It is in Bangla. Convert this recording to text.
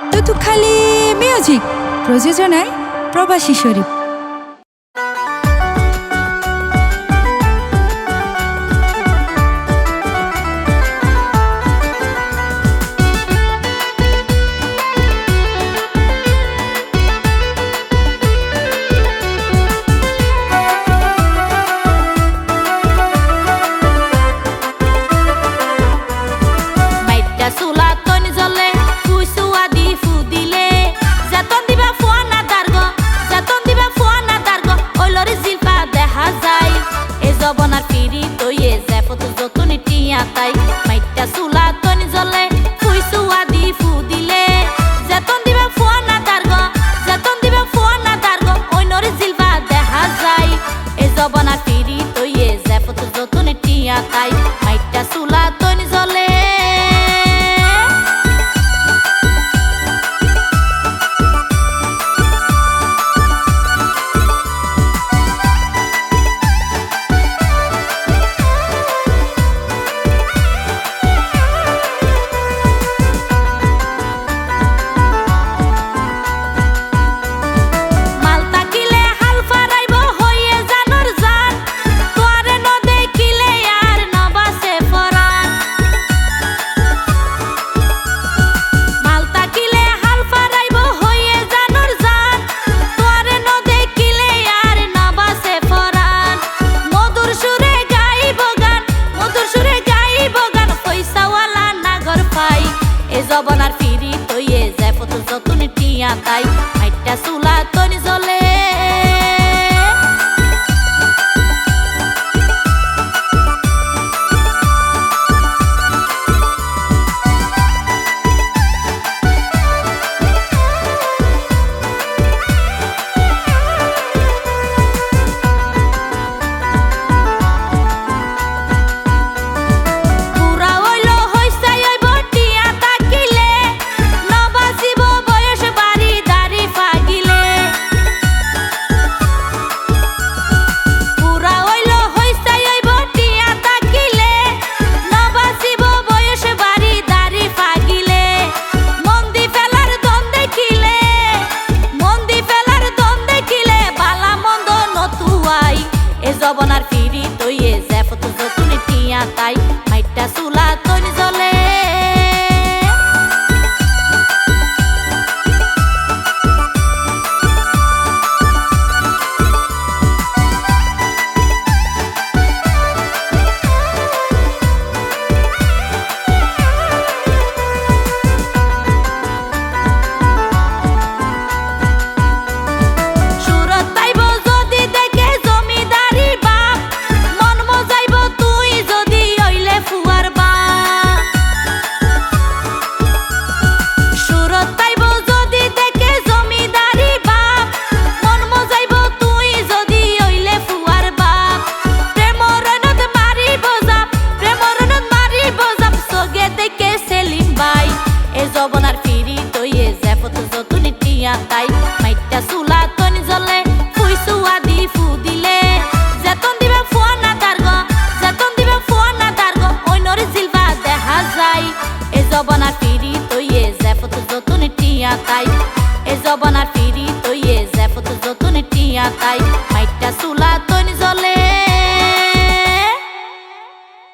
তো খালি মিউজিক প্রযোজনায় প্রবাসী শরীফ। তাই মাইটা চুলা তনি জ্বলে ফুই চুয়া দি ফু দিলে যেতন দিবা ফুয়া না দার্গ যেতন দিবা ফুয়া না দার্গ অন্যর জিলবা দেখা যায় এ জবনা ফিরি তইয়ে জেফত যতন টিয়া তাই মাইটা চুলা তনি জ্বলে জবনার ফিরি তইয়ে যায় ফটো যতন টিয়া তাই মাইটা চুলা তনি জ্বলে জবনার ফিরি তইয়ে যায় ফটো যতন টিয়া তাই মাইটা চুলা তনি জ্বলে জবনার ফিরি তইয়ে যায় ফটো যতন টিয়া তাই মাইটা চুলা তনি জ্বলে ফুই চুয়া দি ফু দিলে যেতন দিবা ফুয়া না দার্গ যেতন দিবা ফুয়া না দার্গ অন্যর জিলবা দেখা যায় এ জবনার ফিরি তইয়ে যায় ফটো যতন টিয়া তাই এ জবনার ফিরি তইয়ে যায় ফটো যতন টিয়া তাই মাইটা